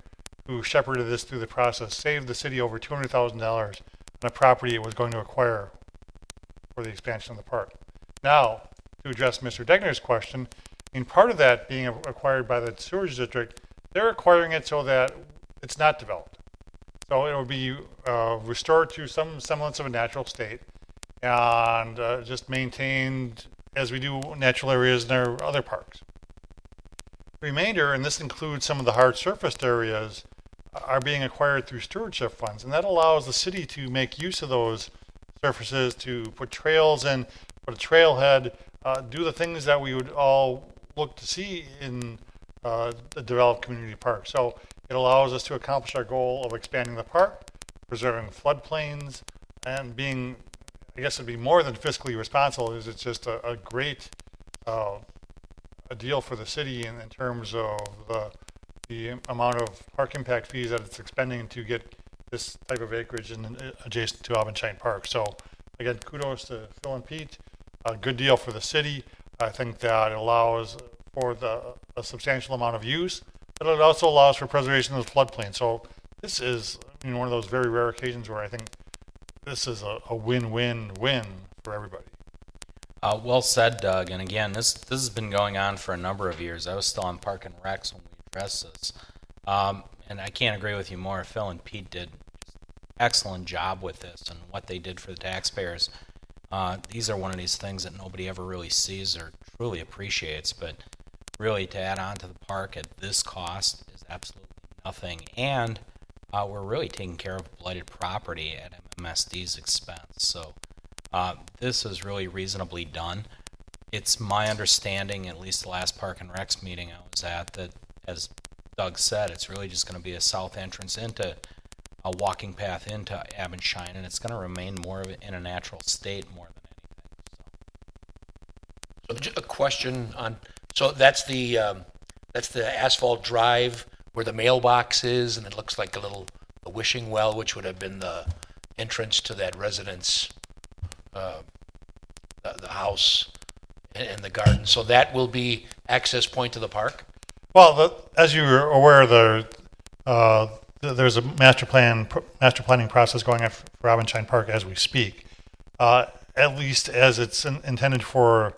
who shepherded this through the process, saved the city over $200,000 on a property it was going to acquire for the expansion of the park. Now, to address Mr. Degner's question, part of that being acquired by the sewage district, they're acquiring it so that it's not developed. So it will be restored to some semblance of a natural state and just maintained as we do natural areas in our other parks. The remainder, and this includes some of the hard surfaced areas, are being acquired through stewardship funds, and that allows the city to make use of those surfaces to put trails in, put a trailhead, do the things that we would all look to see in the developed community park. So it allows us to accomplish our goal of expanding the park, preserving floodplains, and being, I guess it'd be more than fiscally responsible, is it's just a great a deal for the city in terms of the amount of park impact fees that it's expending to get this type of acreage adjacent to Avonshine Park. So again, kudos to Phil and Pete. A good deal for the city. I think that it allows for a substantial amount of use, but it also allows for preservation of the floodplain. So this is one of those very rare occasions where I think this is a win-win-win for everybody. Well said, Doug. And again, this has been going on for a number of years. I was still on Park and Recs when we addressed this. And I can't agree with you more. Phil and Pete did just an excellent job with this and what they did for the taxpayers. These are one of these things that nobody ever really sees or truly appreciates. But really, to add on to the park at this cost is absolutely nothing. And we're really taking care of blighted property at MMSD's expense. So this is really reasonably done. It's my understanding, at least the last Park and Recs meeting I was at, that as Doug said, it's really just going to be a south entrance into a walking path into Abendschein, and it's going to remain more of it in a natural state more than anything. So a question on, so that's the asphalt drive where the mailbox is, and it looks like a wishing well, which would have been the entrance to that residence, the house and the garden. So that will be access point to the park? Well, as you're aware, there's a master planning process going on for Abendschein Park as we speak. At least as it's intended for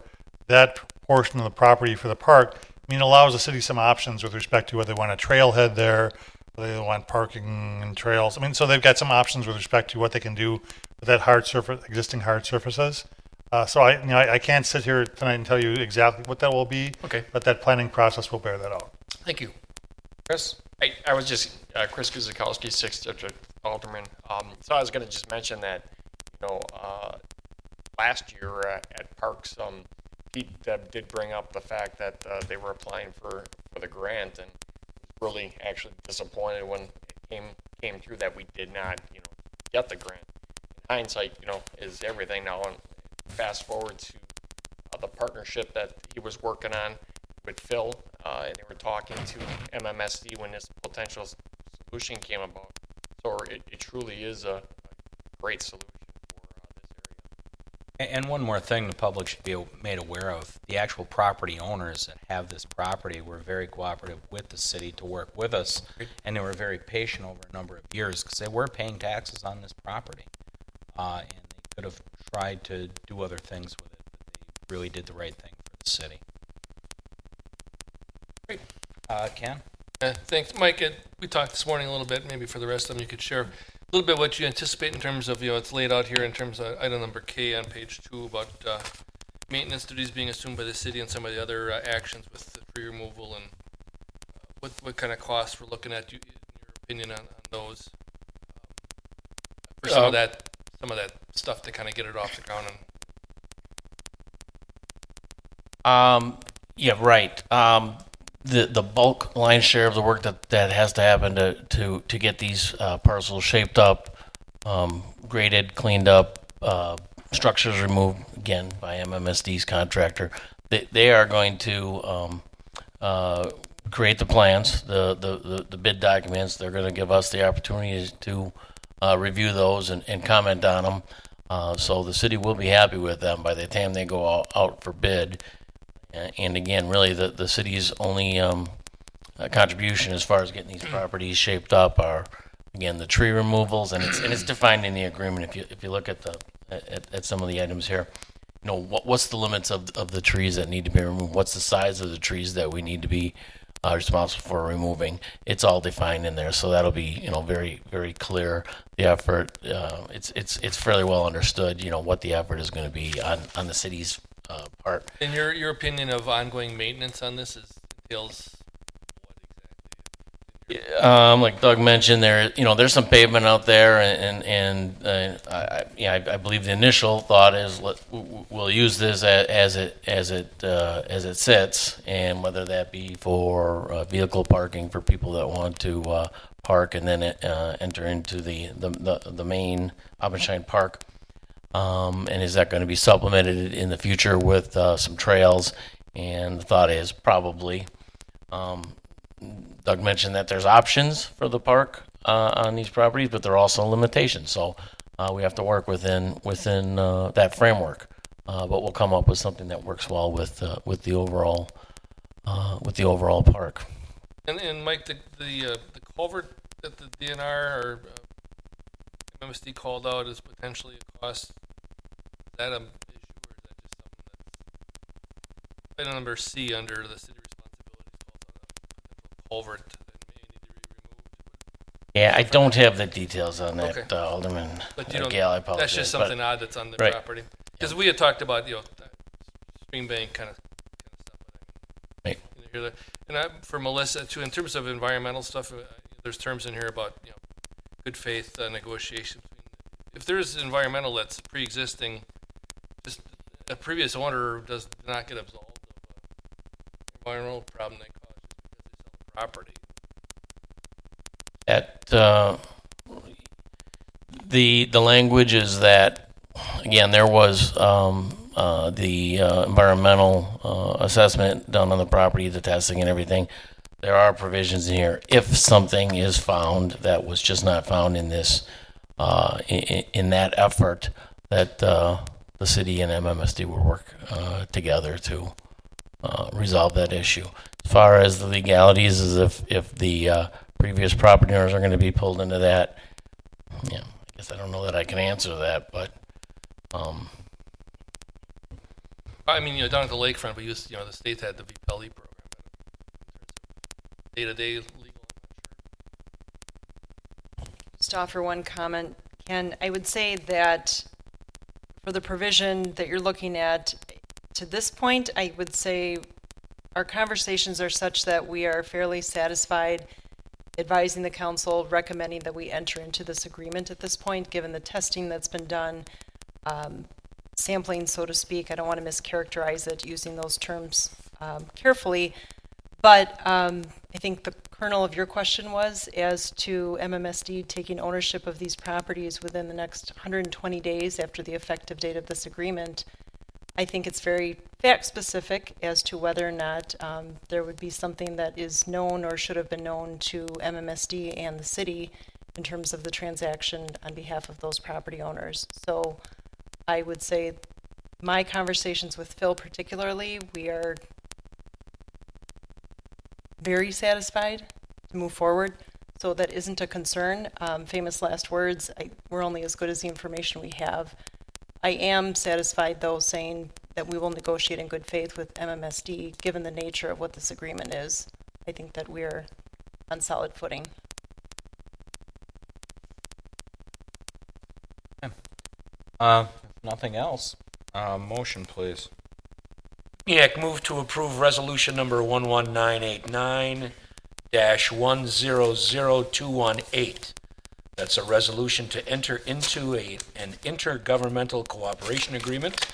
that portion of the property for the park. I mean, it allows the city some options with respect to whether they want a trailhead there, whether they want parking and trails. I mean, so they've got some options with respect to what they can do with that existing hard surfaces. So I can't sit here tonight and tell you exactly what that will be. Okay. But that planning process will bear that out. Thank you. Chris? I was just, Chris Guzikowski, 6th District Alderman. So I was going to just mention that, last year at Parks, Pete did bring up the fact that they were applying for the grant, and was really actually disappointed when it came through that we did not, get the grant. In hindsight, is everything now. And fast forward to the partnership that he was working on with Phil, and they were talking to MMSD when this potential solution came about. So it truly is a great solution for this area. And one more thing the public should be made aware of. The actual property owners that have this property were very cooperative with the city to work with us, and they were very patient over a number of years because they were paying taxes on this property. And they could have tried to do other things with it, but they really did the right thing for the city. Great. Ken? Thanks, Mike. We talked this morning a little bit. Maybe for the rest of them, you could share a little bit what you anticipate in terms of, it's laid out here in terms of item number K on page 2 about maintenance duties being assumed by the city and some of the other actions with the tree removal, and what kind of costs we're looking at, in your opinion, on those for some of that stuff to kind of get it off the ground. Yeah, right. The bulk line share of the work that has to happen to get these parcels shaped up, graded, cleaned up, structures removed, again, by MMSD's contractor. They are going to create the plans, the bid documents. They're going to give us the opportunity to review those and comment on them. So the city will be happy with them by the time they go out for bid. And again, really, the city's only contribution as far as getting these properties shaped up are, again, the tree removals, and it's defined in the agreement. If you look at some of the items here, what's the limits of the trees that need to be removed? What's the size of the trees that we need to be responsible for removing? It's all defined in there, so that'll be very, very clear. The effort, it's fairly well understood. What the effort is going to be on the city's part. And your opinion of ongoing maintenance on this entails what exactly? Like Doug mentioned, there's some pavement out there, and I believe the initial thought is we'll use this as it sits, and whether that be for vehicle parking for people that want to park and then enter into the main Abendschein Park. And is that going to be supplemented in the future with some trails? And the thought is probably. Doug mentioned that there's options for the park on these properties, but there are also limitations. So we have to work within that framework. But we'll come up with something that works well with the overall park. And Mike, the culvert that the DNR or MMSD called out is potentially a cost. Is that an issue, or is that just something that's item number C under the city responsibilities called culvert that may need to be removed? Yeah, I don't have the details on that, Okay. Alderman But Gale. I apologize. that's just something odd that's on the Right. property. Because we had talked about stream bank kind of stuff. Right. Hear that. And for Melissa too, in terms of environmental stuff, there's terms in here about good faith negotiations. If there's environmental that's pre-existing, just a previous owner does not get absolved of environmental problem they caused just because they sell the property. the language is that, again, there was the environmental assessment done on the property, the testing and everything. There are provisions in here if something is found that was just not found in this, in that effort, that the city and MMSD will work together to resolve that issue. As far as the legalities, is if the previous property owners are going to be pulled into that, yeah, I guess I don't know that I can answer that, but I mean, down at the lakefront, we used, the state had the VPLE program. Day-to-day legal. Just to offer one comment, Ken, I would say that for the provision that you're looking at, to this point, I would say our conversations are such that we are fairly satisfied advising the council, recommending that we enter into this agreement at this point, given the testing that's been done, sampling, so to speak. I don't want to mischaracterize it using those terms carefully, but I think the kernel of your question was as to MMSD taking ownership of these properties within the next 120 days after the effective date of this agreement. I think it's very fact-specific as to whether or not there would be something that is known or should have been known to MMSD and the city in terms of the transaction on behalf of those property owners. So I would say my conversations with Phil particularly, we are very satisfied to move forward. So that isn't a concern. Famous last words, we're only as good as the information we have. I am satisfied, though, saying that we will negotiate in good faith with MMSD, given the nature of what this agreement is. I think that we're on solid footing. If nothing else, motion, please. Dukenyak, move to approve resolution number 11989-110218. That's a resolution to enter into an intergovernmental cooperation agreement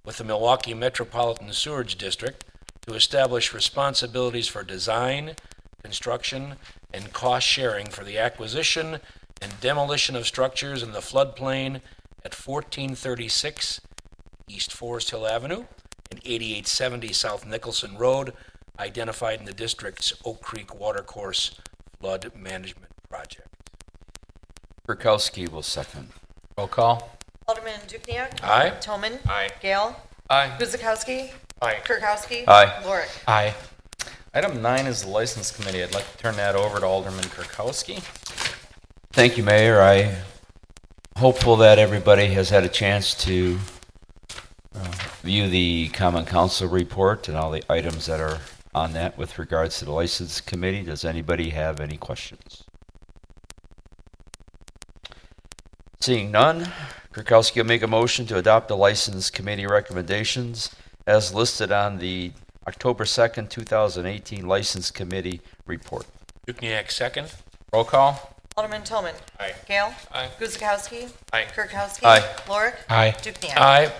with the Milwaukee Metropolitan Sewerage District to establish responsibilities for design, construction, and cost sharing for the acquisition and demolition of structures in the floodplain at 1436 East Forest Hill Avenue and 8870 South Nicholson Road, identified in the district's Oak Creek Watercourse Flood Management Project. Kirkowski will second. Roll call. Alderman Dukenyak. Aye. Toman. Aye. Gale. Aye. Guzekowski. Aye. Kirkowski. Aye. Lorick. Aye. Item 9 is the License Committee. I'd like to turn that over to Alderman Kirkowski. Thank you, Mayor. I'm hopeful that everybody has had a chance to view the Common Council report and all the items that are on that with regards to the License Committee. Does anybody have any questions? Seeing none, Kirkowski will make a motion to adopt the License Committee recommendations as listed on the October 2nd, 2018 License Committee report. Dukenyak, second. Roll call. Alderman Toman. Aye. Gale. Aye. Guzekowski. Aye. Kirkowski. Aye. Lorick. Aye. Dukenyak. Aye.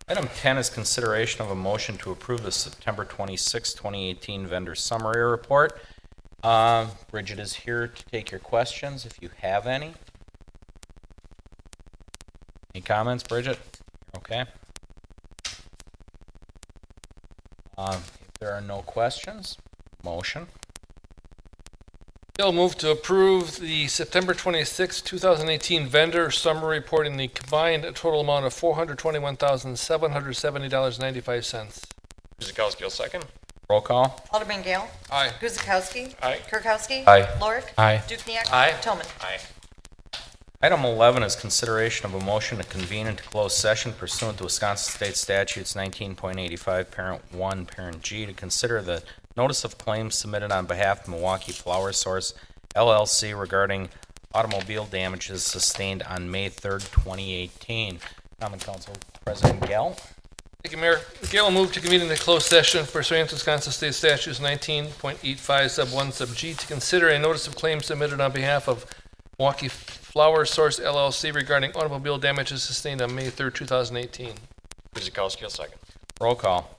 Item 10 is consideration of a motion to approve the September 26, 2018 vendor summary report. Bridget is here to take your questions if you have any. Any comments, Bridget? Okay. If there are no questions, motion. Bill move to approve the September 26, 2018 vendor summary report in the combined total amount of $421,770.95. Guzekowski will second. Roll call. Alderman Gale. Aye. Guzekowski. Aye. Kirkowski. Aye. Lorick. Aye. Dukenyak. Aye. Toman. Aye. Item 11 is consideration of a motion to convene into closed session pursuant to Wisconsin State Statutes 19.85, Parent 1, Parent G, to consider the notice of claims submitted on behalf of Milwaukee Flower Source LLC regarding automobile damages sustained on May 3rd, 2018. Common Council President Gale. Thank you, Mayor. Gail will move to convene in the closed session pursuant to Wisconsin State Statutes 19.85 sub 1 sub G to consider a notice of claim submitted on behalf of Milwaukee Flower Source LLC regarding automobile damages sustained on May 3rd, 2018. Guzekowski will second. Roll call.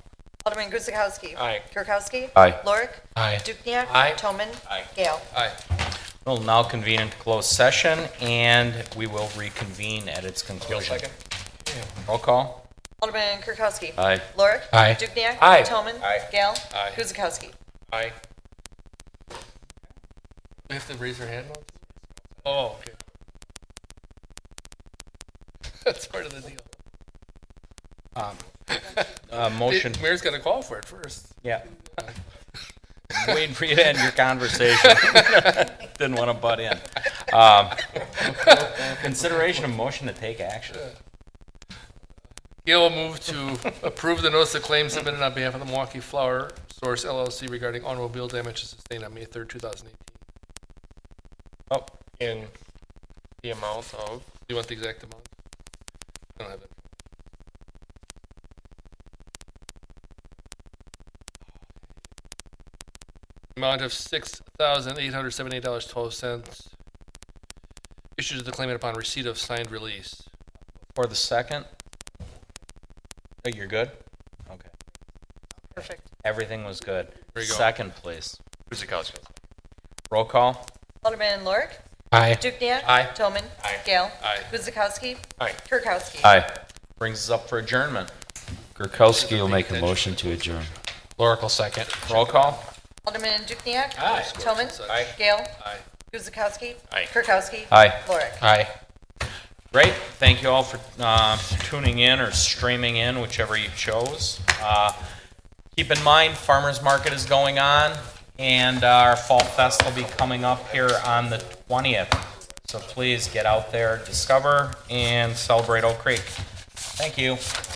Alderman Guzekowski. Aye. Kirkowski. Aye. Lorick. Aye. Dukenyak. Aye. Toman. Aye. Gale. Aye. We'll now convene into closed session, and we will reconvene at its conclusion. Roll call. Alderman Kirkowski. Aye. Lorik. Aye. Dukenyak. Aye. Toman. Aye. Gale. Aye. Guzekowski. Aye. We have to raise our hand now? Oh, okay. That's part of the deal. Motion. The mayor's got to call for it first. Yeah. Waiting for you to end your conversation. Didn't want to butt in. Consideration of motion to take action. Gail will move to approve the notice of claim submitted on behalf of the Milwaukee Flower Source LLC regarding automobile damages sustained on May 3rd, 2018. Oh, In the amount of, Do you want the exact amount? I don't have it. Amount of $6,878.12. Issued to the claimant upon receipt of signed release. for the second. Oh, you're good? Okay. Perfect. Everything was good. There you go. Second, please. Guzekowski. Roll call. Alderman Lorik. Aye. Dukenyak. Aye. Toman. Aye. Gale. Aye. Guzekowski. Aye. Kirkowski. Aye. Brings us up for adjournment. Gurkowski will make a motion to adjourn. Oracle second. Roll call. Alderman Dukenyak. Aye. Toman. Aye. Gale. Aye. Guzekowski. Aye. Kirkowski. Aye. Lorik. Aye. Great. Thank you all for tuning in or streaming in, whichever you chose. Keep in mind, Farmers Market is going on, and our Fall Fest will be coming up here on the 20th. So please get out there, discover, and celebrate Oak Creek. Thank you.